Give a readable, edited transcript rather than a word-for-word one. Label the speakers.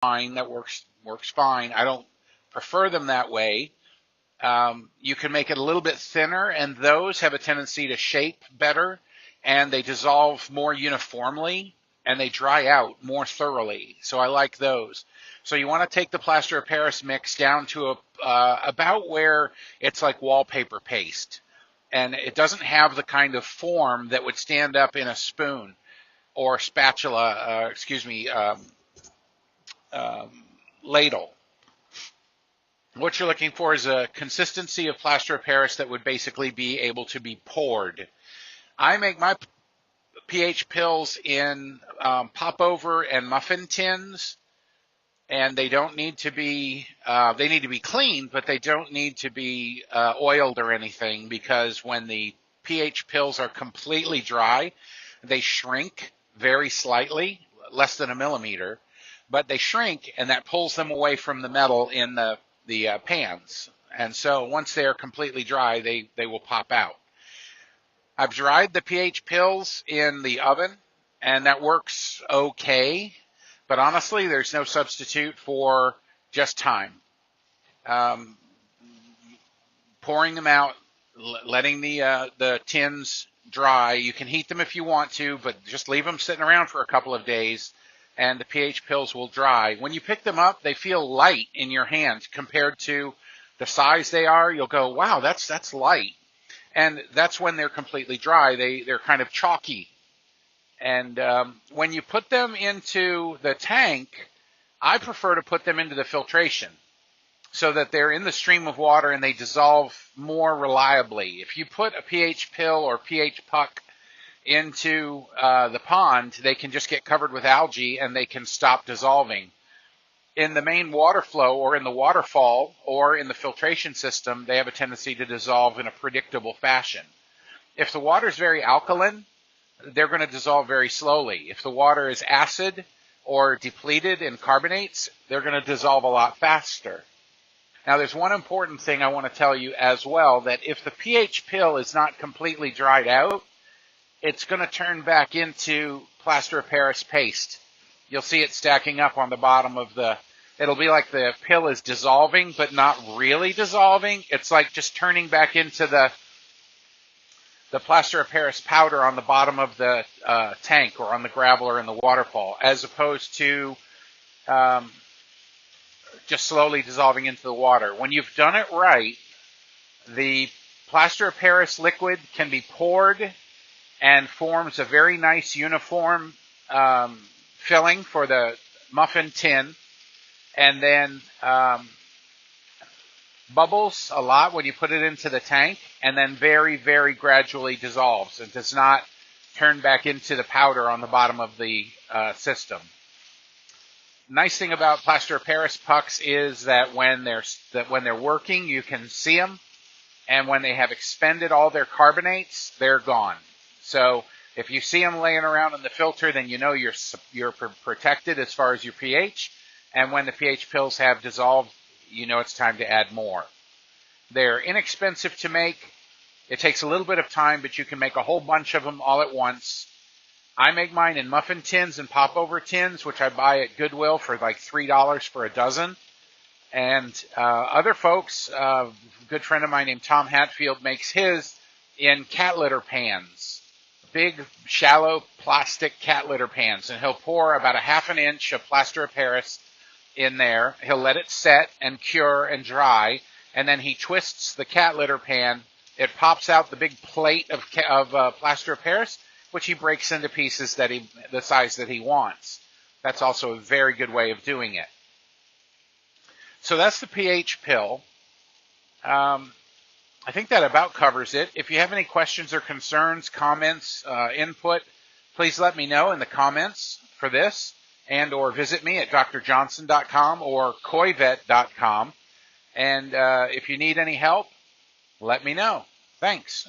Speaker 1: fine. That works fine. I don't prefer them that way. You can make it a little bit thinner, and those have a tendency to shape better, and they dissolve more uniformly, and they dry out more thoroughly. So I like those. So you want to take the plaster of Paris mix down to about where it's like wallpaper paste, and it doesn't have the kind of form that would stand up in a spoon or spatula, ladle. What you're looking for is a consistency of plaster of Paris that would basically be able to be poured. I make my pH pills in popover and muffin tins, and they don't need to be, they need to be cleaned, but they don't need to be oiled or anything, because when the pH pills are completely dry, they shrink very slightly, less than a millimeter, but they shrink, and that pulls them away from the metal in the pans. And so once they're completely dry, they will pop out. I've dried the pH pills in the oven, and that works okay, but honestly, there's no substitute for just time. Pouring them out, letting the tins dry. You can heat them if you want to, but just leave them sitting around for a couple of days, and the pH pills will dry. When you pick them up, they feel light in your hand compared to the size they are. You'll go, wow, that's light. And that's when they're completely dry. They're kind of chalky. And when you put them into the tank, I prefer to put them into the filtration so that they're in the stream of water and they dissolve more reliably. If you put a pH pill or pH puck into the pond, they can just get covered with algae and they can stop dissolving. In the main water flow or in the waterfall or in the filtration system, they have a tendency to dissolve in a predictable fashion. If the water is very alkaline, they're going to dissolve very slowly. If the water is acid or depleted in carbonates, they're going to dissolve a lot faster. Now, there's one important thing I want to tell you as well, that if the pH pill is not completely dried out, it's going to turn back into plaster of Paris paste. You'll see it stacking up on the bottom of it'll be like the pill is dissolving, but not really dissolving. It's like just turning back into the plaster of Paris powder on the bottom of the tank or on the gravel or in the waterfall, as opposed to just slowly dissolving into the water. When you've done it right, the plaster of Paris liquid can be poured and forms a very nice uniform filling for the muffin tin, and then bubbles a lot when you put it into the tank, and then very, very gradually dissolves and does not turn back into the powder on the bottom of the system. Nice thing about plaster of Paris pucks is that when they're working, you can see them, and when they have expended all their carbonates, they're gone. So if you see them laying around in the filter, then you know you're protected as far as your pH. And when the pH pills have dissolved, you know it's time to add more. They're inexpensive to make. It takes a little bit of time, but you can make a whole bunch of them all at once. I make mine in muffin tins and popover tins, which I buy at Goodwill for like $3 for a dozen. And other folks, a good friend of mine named Tom Hatfield makes his in cat litter pans. Big, shallow plastic cat litter pans, and he'll pour about a ½ an inch of plaster of Paris in there. He'll let it set and cure and dry, and then he twists the cat litter pan. It pops out the big plate of plaster of Paris, which he breaks into pieces the size that he wants. That's also a very good way of doing it. So that's the pH pill. I think that about covers it. If you have any questions or concerns, comments, input, please let me know in the comments for this, and or visit me at drjohnson.com or koivet.com. And if you need any help, let me know. Thanks.